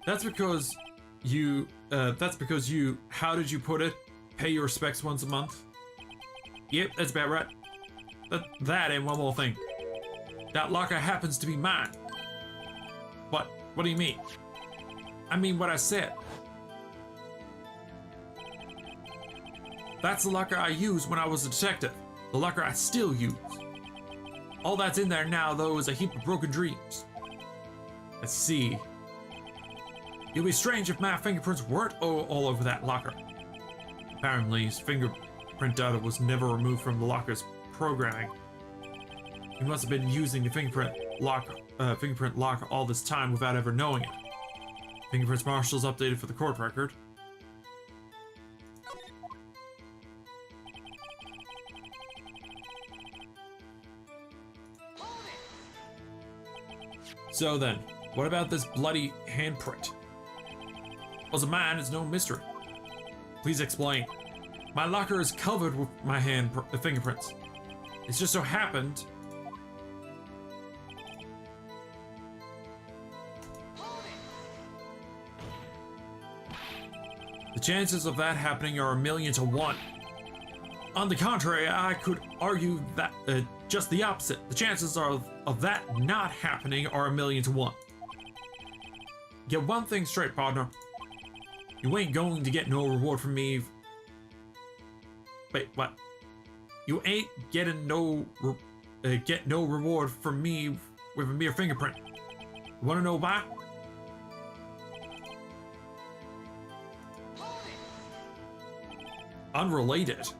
That's because you, how did you put it? Pay your respects once a month? Yep, that's about right. That and one more thing. That locker happens to be mine. What? What do you mean? I mean what I said. That's the locker I used when I was a detective. The locker I still use. All that's in there now, though, is a heap of broken dreams. Let's see. It'd be strange if my fingerprints weren't all over that locker. Apparently, his fingerprint data was never removed from the locker's programming. He must have been using the fingerprint lock all this time without ever knowing it. Fingerprints Marshall's updated for the court record. So then, what about this bloody handprint? Was it mine? It's no mystery. Please explain. My locker is covered with my fingerprints. It's just so happened. The chances of that happening are 1,000,000 to 1. On the contrary, I could argue that just the opposite. The chances of that not happening are 1,000,000 to 1. Get one thing straight, partner. You ain't going to get no reward from me. Wait, what? You ain't getting no reward from me with a mere fingerprint. You wanna know why? Unrelated.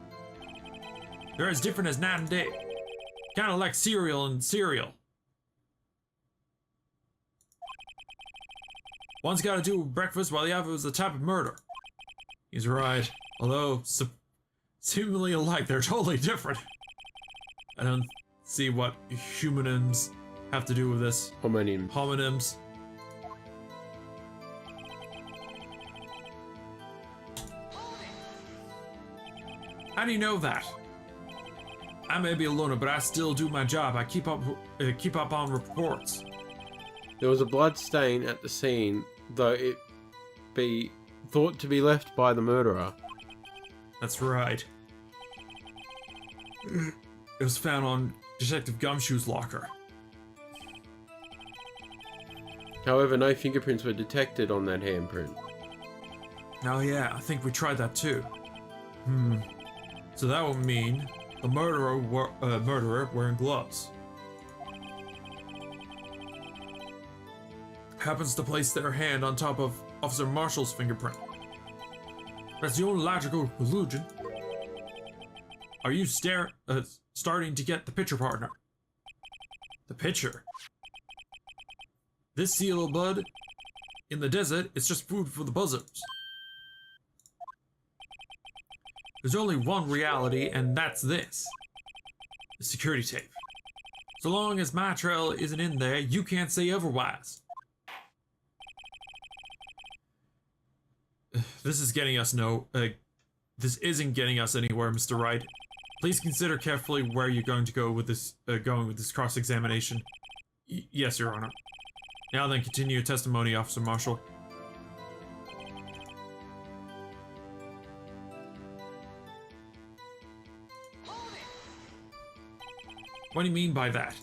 They're as different as night and day. Kinda like cereal and cereal. One's gotta do with breakfast while the other is the type of murder. He's right. Although, seemingly alike, they're totally different. I don't see what humanims have to do with this. Homonyms. How do you know that? I may be a loner, but I still do my job. I keep up on reports. There was a blood stain at the scene, though it be thought to be left by the murderer. That's right. It was found on Detective Gumshoe's locker. However, no fingerprints were detected on that handprint. Oh yeah, I think we tried that too. So that would mean the murderer wearing gloves. Happens to place their hand on top of Officer Marshall's fingerprint. That's the only logical conclusion. Are you starting to get the picture, partner? The picture? This seal of blood in the desert is just food for the buzzards. There's only one reality, and that's this. The security tape. So long as my trail isn't in there, you can't say otherwise. This isn't getting us anywhere, Mr. Wright. Please consider carefully where you're going to go with this, cross-examination. Yes, Your Honor. Now then, continue your testimony, Officer Marshall. What do you mean by that?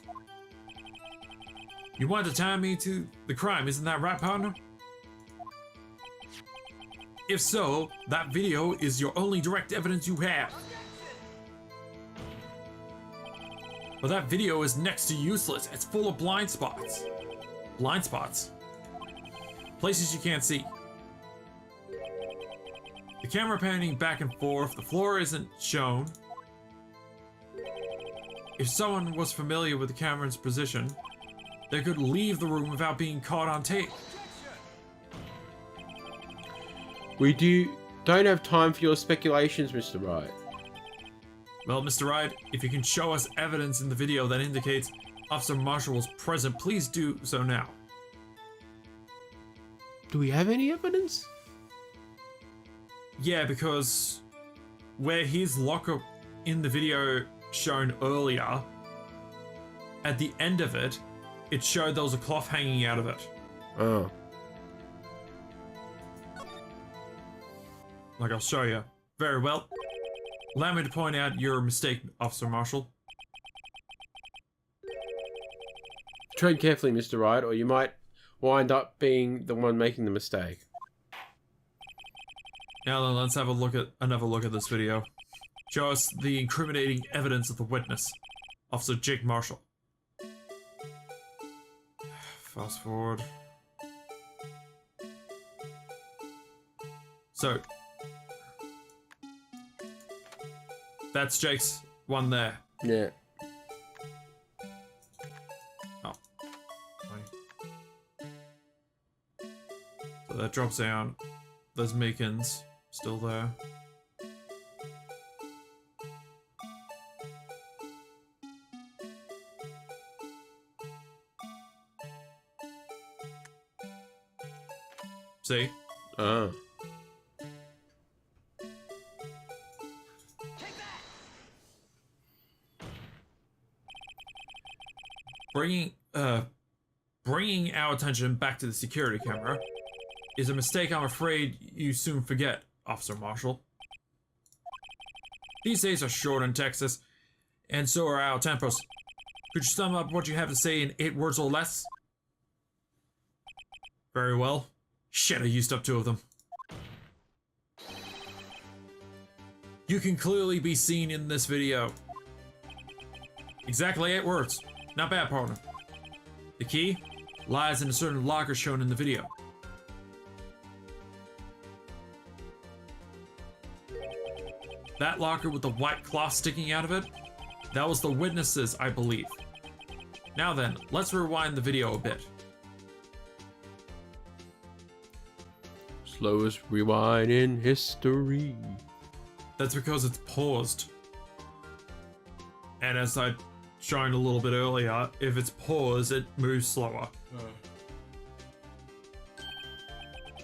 You want to tie me to the crime, isn't that right, partner? If so, that video is your only direct evidence you have. But that video is next to useless. It's full of blind spots. Blind spots? Places you can't see. The camera panning back and forth, the floor isn't shown. If someone was familiar with the camera's position, they could leave the room without being caught on tape. We don't have time for your speculations, Mr. Wright. Well, Mr. Wright, if you can show us evidence in the video that indicates Officer Marshall was present, please do so now. Do we have any evidence? Yeah, because where his locker in the video shown earlier, at the end of it, it showed there was a cloth hanging out of it. Oh. Like I'll show you. Very well. Allow me to point out your mistake, Officer Marshall. Tread carefully, Mr. Wright, or you might wind up being the one making the mistake. Now then, let's have another look at this video. Show us the incriminating evidence of the witness, Officer Jake Marshall. Fast forward. So, that's Jake's one there. Yeah. Oh. So that drops down. There's Meekins still there. See? Ah. Bringing our attention back to the security camera is a mistake I'm afraid you soon forget, Officer Marshall. These days are short in Texas, and so are our tempos. Could you sum up what you have to say in 8 words or less? Very well. Shit, I used up 2 of them. You can clearly be seen in this video. Exactly 8 words. Not bad, partner. The key lies in a certain locker shown in the video. That locker with the white cloth sticking out of it, that was the witness's, I believe. Now then, let's rewind the video a bit. Slowest rewind in history. That's because it's paused. And as I shown a little bit earlier, if it's paused, it moves slower.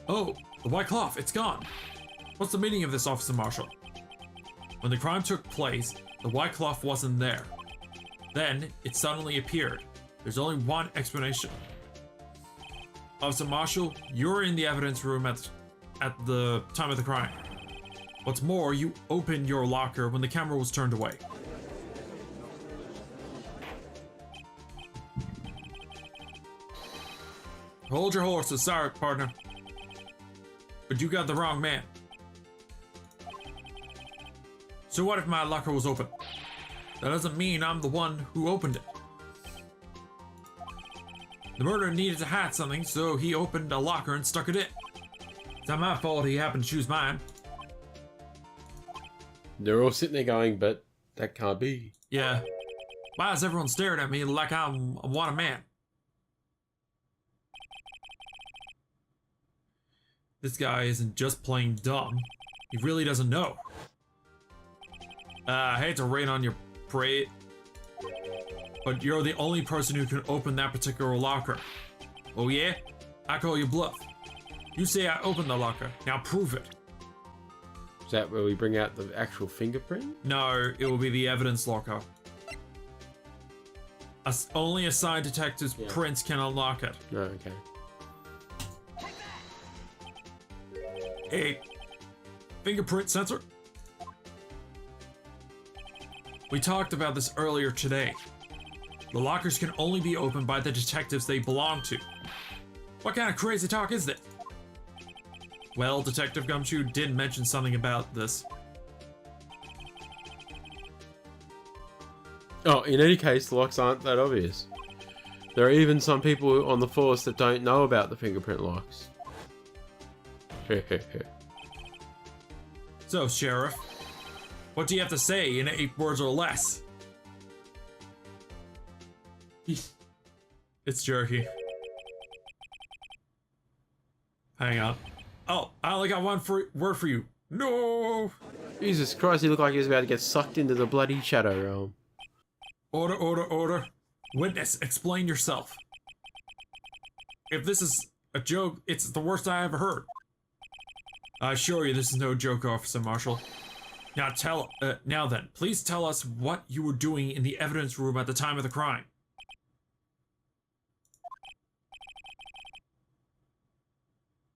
Oh, the white cloth, it's gone. What's the meaning of this, Officer Marshall? When the crime took place, the white cloth wasn't there. Then, it suddenly appeared. There's only one explanation. Officer Marshall, you're in the evidence room at the time of the crime. What's more, you opened your locker when the camera was turned away. Hold your horses, sorry, partner. But you got the wrong man. So what if my locker was open? That doesn't mean I'm the one who opened it. The murderer needed to hide something, so he opened a locker and stuck it in. It's not my fault he happened to choose mine. They're all sitting there going, but that can't be. Yeah. Why is everyone staring at me like I'm a wanted man? This guy isn't just plain dumb. He really doesn't know. I hate to rain on your parade, but you're the only person who can open that particular locker. Oh yeah? I call you bluff. You say I opened the locker. Now prove it. Is that where we bring out the actual fingerprint? No, it will be the evidence locker. Only assigned detectives' prints can unlock it. No, okay. A fingerprint sensor? We talked about this earlier today. The lockers can only be opened by the detectives they belong to. What kind of crazy talk is this? Well, Detective Gumshoe did mention something about this. Oh, in any case, the locks aren't that obvious. There are even some people on the force that don't know about the fingerprint locks. So, Sheriff, what do you have to say in 8 words or less? It's jerky. Hang on. Oh, I only got one word for you. No! Jesus Christ, he looked like he was about to get sucked into the bloody shadow realm. Order, order, order. Witness, explain yourself. If this is a joke, it's the worst I ever heard. I assure you this is no joke, Officer Marshall. Now then, please tell us what you were doing in the evidence room at the time of the crime.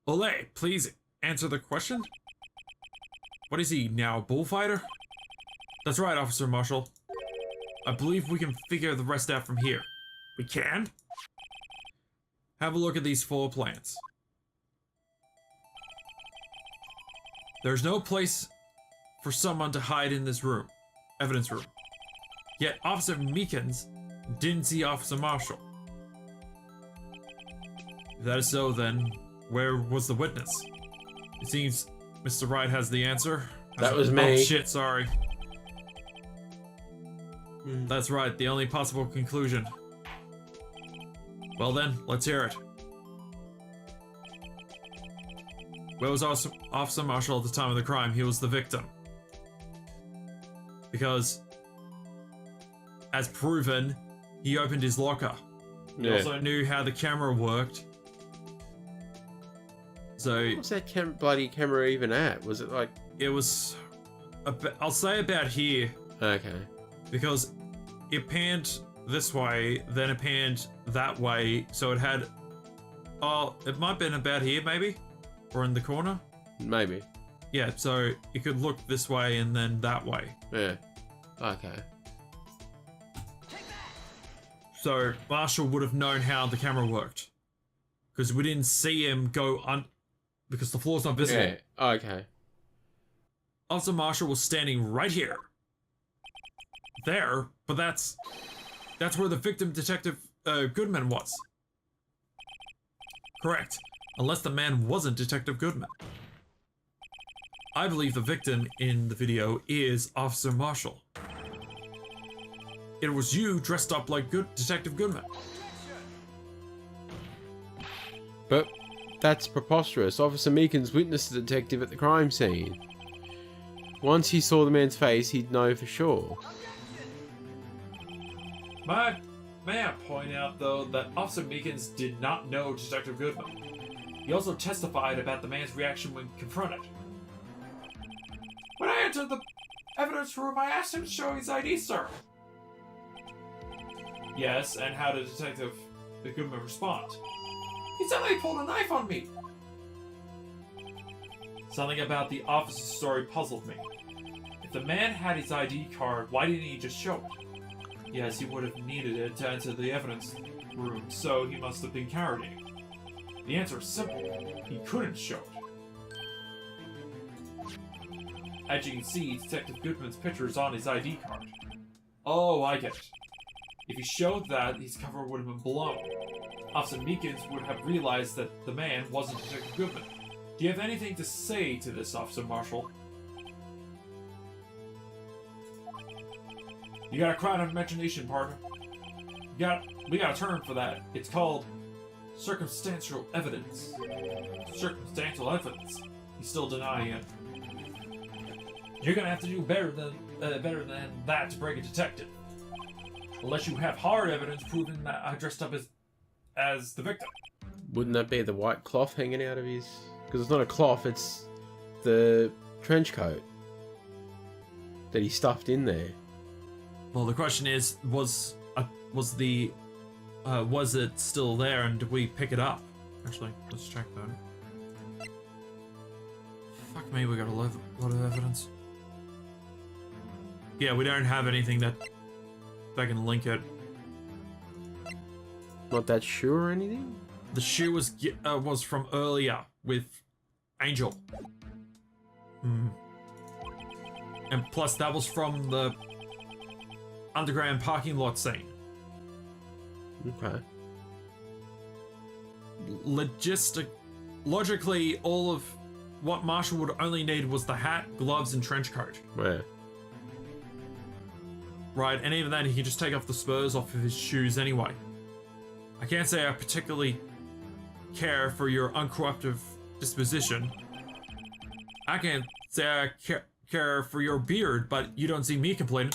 Olay, please answer the question. What is he now, a bullfighter? That's right, Officer Marshall. I believe we can figure the rest out from here. We can? Have a look at these floor plans. There's no place for someone to hide in this room. Evidence room. Yet Officer Meekins didn't see Officer Marshall. If that is so, then where was the witness? It seems Mr. Wright has the answer. That was Oh me. shit, sorry. That's right, the only possible conclusion. Well then, let's hear it. Where was Officer Marshall at the time of the crime? He was the victim. Because, as proven, he opened his locker. He also knew how the camera worked. So... What was that bloody camera even at? Was it like... It was... I'll say about here. Okay. Because it panned this way, then it panned that way, so it had... Oh, it might have been about here, maybe? Or in the corner? Maybe. Yeah, so it could look this way and then that way. Yeah. Okay. So Marshall would have known how the camera worked. Because we didn't see him go on... Because the floor's not visible. Yeah, okay. Officer Marshall was standing right here. There, but that's where the victim, Detective Goodman, was. Correct. Unless the man wasn't Detective Goodman. I believe the victim in the video is Officer Marshall. It was you dressed up like Detective Goodman. But that's preposterous. Officer Meekins witnessed the detective at the crime scene. Once he saw the man's face, he'd know for sure. May I point out, though, that Officer Meekins did not know Detective Goodman. He also testified about the man's reaction when confronted. When I entered the evidence room, I asked him to show his ID, sir. Yes, and how did Detective Goodman respond? He suddenly pulled a knife on me. Something about the officer's story puzzled me. If the man had his ID card, why didn't he just show it? Yes, he would have needed it to enter the evidence room, so he must have been carrying it. The answer is simple. He couldn't show it. As you can see, Detective Goodman's picture is on his ID card. Oh, I get it. If he showed that, his cover would have been blown. Officer Meekins would have realized that the man wasn't Detective Goodman. Do you have anything to say to this, Officer Marshall? You got a crowd of imagination, partner. We got a term for that. It's called circumstantial evidence. Circumstantial evidence. He's still denying it. You're gonna have to do better than that to break a detective. Unless you have hard evidence proving that I dressed up as the victim. Wouldn't that be the white cloth hanging out of his... Because it's not a cloth, it's the trench coat that he stuffed in there. Well, the question is, was it still there, and did we pick it up? Actually, let's check that. Fuck me, we got a lot of evidence. Yeah, we don't have anything that can link it. Not that shoe or anything? The shoe was from earlier with Angel. And plus, that was from the underground parking lot scene. Okay. Logically, all of what Marshall would only need was the hat, gloves, and trench coat. Where? Right, and even then, he can just take off the spurs off of his shoes anyway. I can't say I particularly care for your uncooperative disposition. I can't say I care for your beard, but you don't see me complaining.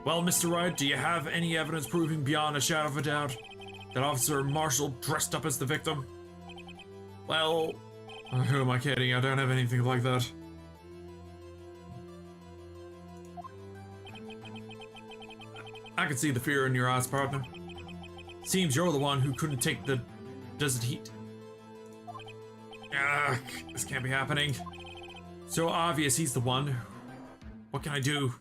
Well, Mr. Wright, do you have any evidence proving beyond a shadow of a doubt that Officer Marshall dressed up as the victim? Well, who am I kidding? I don't have anything like that. I can see the fear in your eyes, partner. Seems you're the one who couldn't take the desert heat. Ugh, this can't be happening. So obvious he's the one. What can I do?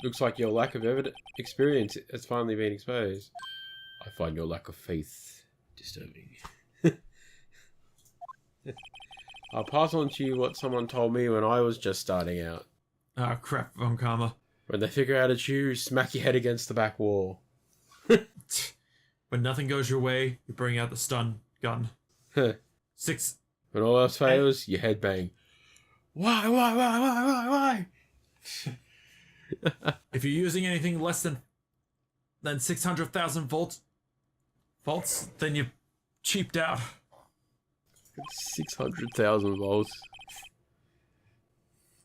Looks like your lack of experience has finally been exposed. I find your lack of faith disturbing. I'll pass on to you what someone told me when I was just starting out. Ah, crap, Von Karma. When they figure out it's you, smack your head against the back wall. When nothing goes your way, you bring out the stun gun. 6. When all else fails, you headbang. Why? If you're using anything less than 600,000 volts, then you cheaped out. 600,000 volts.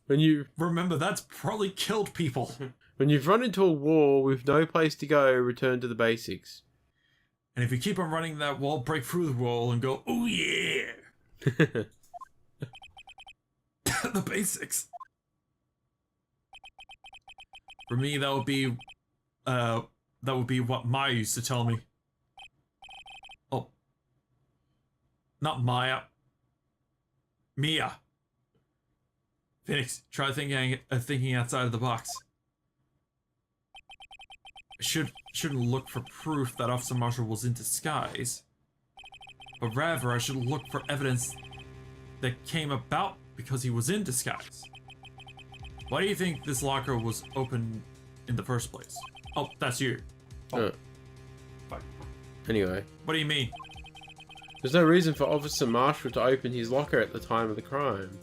When you remember, that's probably killed people. When you've run into a wall with no place to go, return to the basics. And if you keep on running that wall, break through the wall and go, oh yeah! The basics. For me, that would be what Maya used to tell me. Oh. Not Maya. Mia. Phoenix, try thinking outside of the box. I shouldn't look for proof that Officer Marshall was in disguise, but rather I should look for evidence that came about because he was in disguise. Why do you think this locker was open in the first place? Oh, that's you. Oh. Fine. Anyway. What do you mean? There's no reason for Officer Marshall to open his locker at the time of the crime.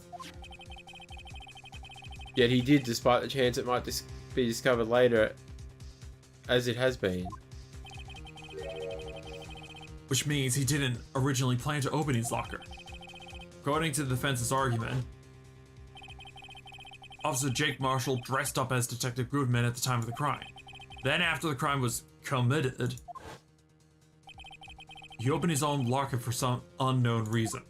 Yet he did, despite the chance it might be discovered later, as it has been. Which means he didn't originally plan to open his locker. According to the defense's argument, Officer Jake Marshall dressed up as Detective Goodman at the time of the crime. Then after the crime was committed, he opened his own locker for some unknown reason.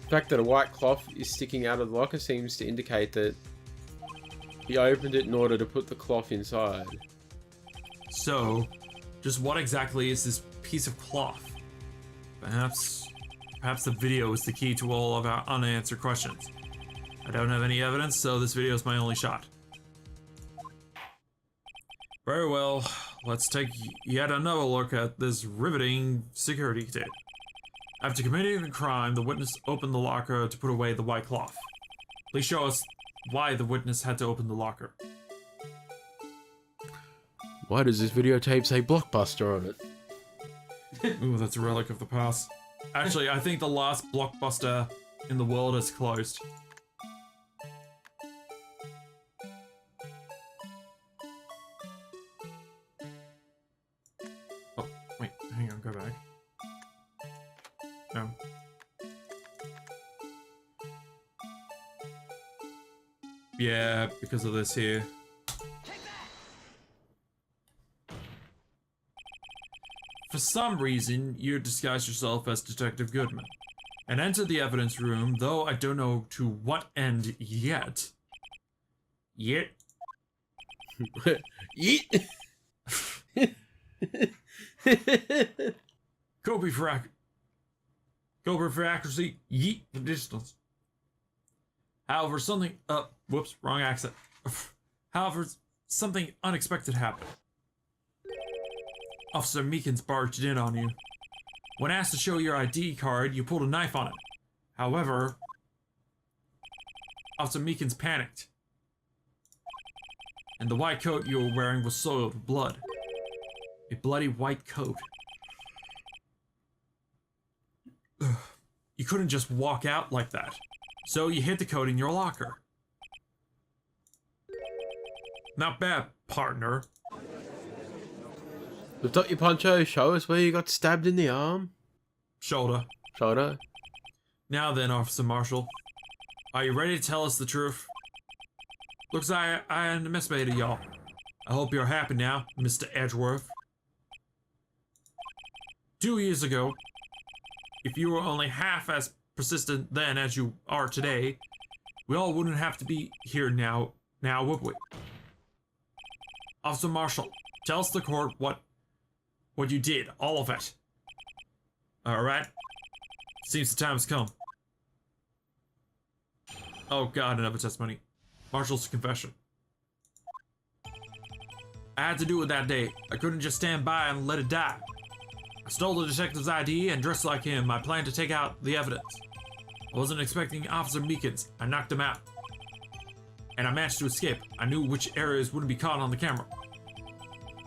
The fact that a white cloth is sticking out of the locker seems to indicate that he opened it in order to put the cloth inside. So, just what exactly is this piece of cloth? Perhaps the video is the key to all of our unanswered questions. I don't have any evidence, so this video is my only shot. Very well, let's take yet another look at this riveting security tape. After committing the crime, the witness opened the locker to put away the white cloth. Please show us why the witness had to open the locker. Why does this videotape say Blockbuster on it? Ooh, that's a relic of the past. Actually, I think the last Blockbuster in the world is closed. Oh, wait, hang on, go back. No. Yeah, because of this here. For some reason, you disguised yourself as Detective Goodman and entered the evidence room, though I don't know to what end yet. Yet? Yeet! Cobra for accuracy, yeet for distance. However, whoops, wrong accent. However, something unexpected happened. Officer Meekins barged in on you. When asked to show your ID card, you pulled a knife on him. However, Officer Meekins panicked, and the white coat you were wearing was soiled with blood. A bloody white coat. You couldn't just walk out like that, so you hid the coat in your locker. Not bad, partner. Lift up your poncho, show us where you got stabbed in the arm. Shoulder. Shoulder. Now then, Officer Marshall. Are you ready to tell us the truth? Looks like I underestimated y'all. I hope you're happy now, Mr. Edgeworth. 2 years ago, if you were only half as persistent then as you are today, we all wouldn't have to be here now would we? Officer Marshall, tell us the court what What you did, all of it. Alright. Seems the time has come. Oh god, another testimony. Marshall's confession. I had to do it that day. I couldn't just stand by and let it die. I stole the detective's ID and dressed like him. I planned to take out the evidence. I wasn't expecting Officer Meekins. I knocked him out. And I managed to escape. I knew which areas wouldn't be caught on the camera.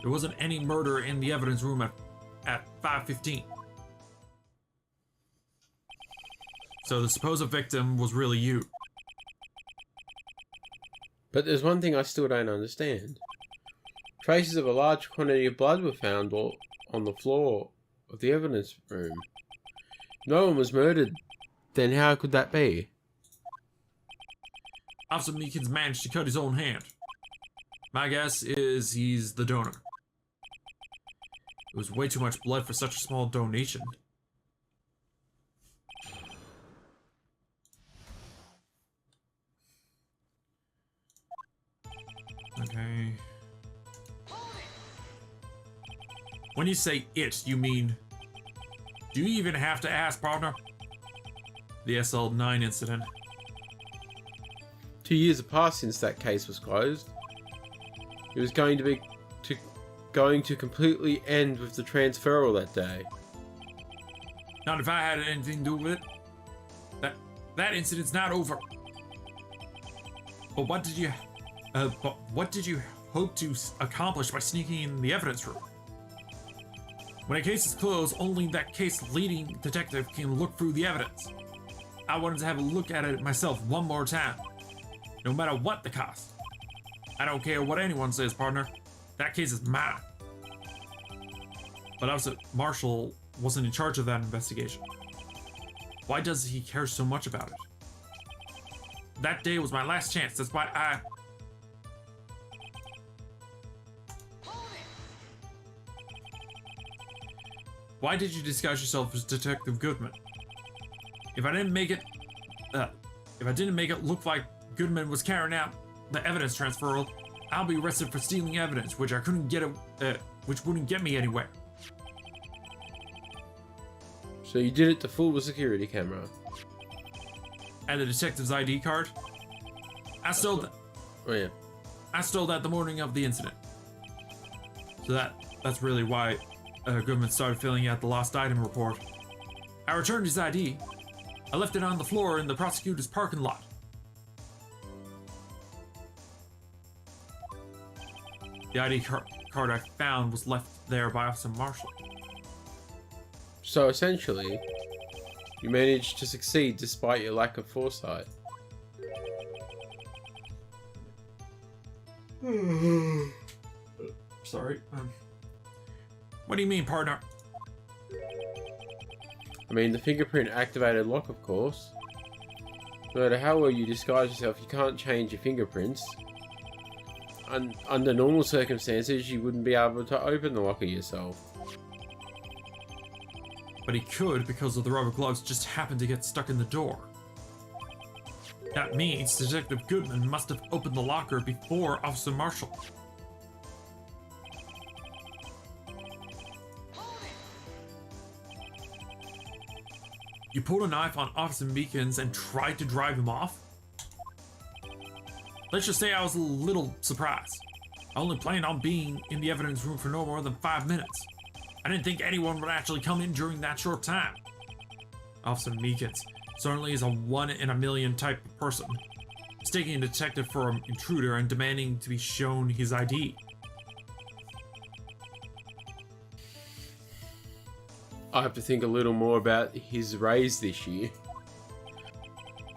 There wasn't any murder in the evidence room at 5:15. So the supposed victim was really you. But there's one thing I still don't understand. Traces of a large quantity of blood were found on the floor of the evidence room. No one was murdered. Then how could that be? Officer Meekins managed to cut his own hand. My guess is he's the donor. It was way too much blood for such a small donation. Okay. When you say it, you mean... Do you even have to ask, partner? The SL9 incident. 2 years have passed since that case was closed. It was going to completely end with the transferal that day. Not if I had anything to do with it. That incident's not over. But what did you hope to accomplish by sneaking in the evidence room? When a case is closed, only that case-leading detective can look through the evidence. I wanted to have a look at it myself one more time, no matter what the cost. I don't care what anyone says, partner. That case is mine. But Officer Marshall wasn't in charge of that investigation. Why does he care so much about it? That day was my last chance. That's why I... Why did you disguise yourself as Detective Goodman? If I didn't make it look like Goodman was carrying out the evidence transferal, I'll be arrested for stealing evidence, which which wouldn't get me anywhere. So you did it to fool the security camera. And the detective's ID card? I stole that. Oh yeah. I stole that the morning of the incident. So that's really why Goodman started filling out the lost item report. I returned his ID. I left it on the floor in the prosecutor's parking lot. The ID card I found was left there by Officer Marshall. So essentially, you managed to succeed despite your lack of foresight. Sorry. What do you mean, partner? I mean, the fingerprint activated lock, of course. No matter how well you disguise yourself, you can't change your fingerprints. Under normal circumstances, you wouldn't be able to open the locker yourself. But he could because of the rubber gloves just happened to get stuck in the door. That means Detective Goodman must have opened the locker before Officer Marshall. You pulled a knife on Officer Meekins and tried to drive him off? Let's just say I was a little surprised. I only planned on being in the evidence room for no more than 5 minutes. I didn't think anyone would actually come in during that short time. Officer Meekins certainly is a 1 in a million type of person, mistaking a detective for an intruder and demanding to be shown his ID. I have to think a little more about his raise this year.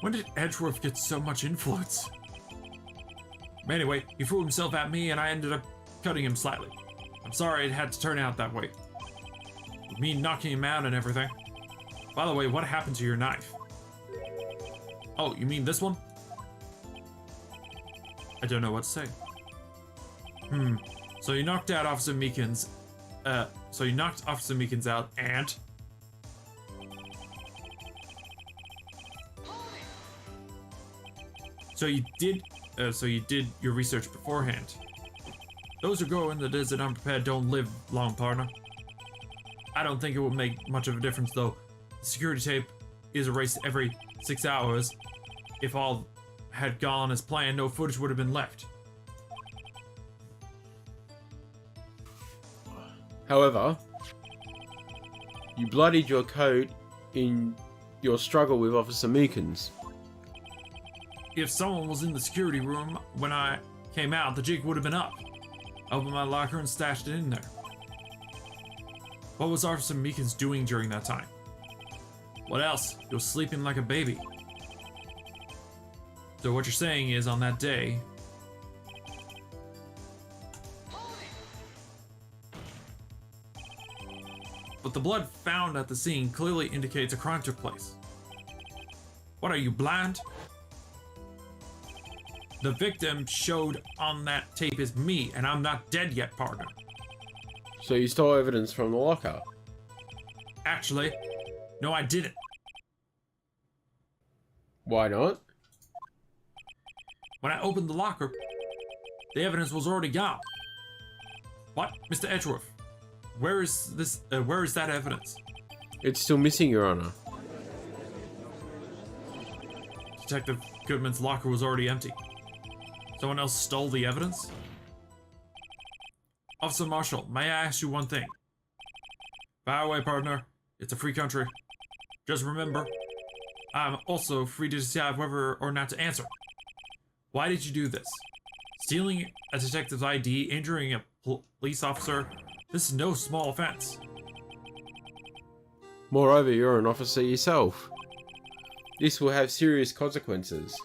When did Edgeworth get so much influence? Anyway, he threw himself at me and I ended up cutting him slightly. I'm sorry it had to turn out that way. With me knocking him out and everything. By the way, what happened to your knife? Oh, you mean this one? I don't know what to say. So you knocked out Officer Meekins. So you knocked Officer Meekins out and... So you did your research beforehand. Those who go in the desert unprepared don't live long, partner. I don't think it would make much of a difference, though. The security tape is erased every 6 hours. If all had gone as planned, no footage would have been left. However, you bloodied your coat in your struggle with Officer Meekins. If someone was in the security room when I came out, the jig would have been up. I opened my locker and stashed it in there. What was Officer Meekins doing during that time? What else? He was sleeping like a baby. So what you're saying is, on that day... But the blood found at the scene clearly indicates a crime took place. What, are you blind? The victim showed on that tape is me, and I'm not dead yet, partner. So you stole evidence from the locker? Actually, no, I didn't. Why not? When I opened the locker, the evidence was already gone. What, Mr. Edgeworth? Where is this? Where is that evidence? It's still missing, Your Honor. Detective Goodman's locker was already empty. Someone else stole the evidence? Officer Marshall, may I ask you one thing? Fire away, partner. It's a free country. Just remember, I'm also free to decide whether or not to answer. Why did you do this? Stealing a detective's ID, injuring a police officer, this is no small offense. Moreover, you're an officer yourself. This will have serious consequences.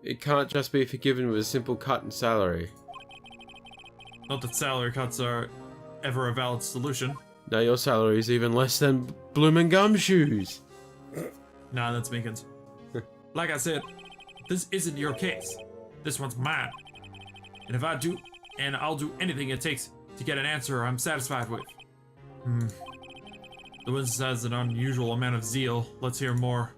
It can't just be forgiven with a simple cut in salary. Not that salary cuts are ever a valid solution. Now your salary is even less than bloomin' gumshoes. Nah, that's Meekins. Like I said, this isn't your case. This one's mine. And I'll do anything it takes to get an answer I'm satisfied with. The witness has an unusual amount of zeal. Let's hear more.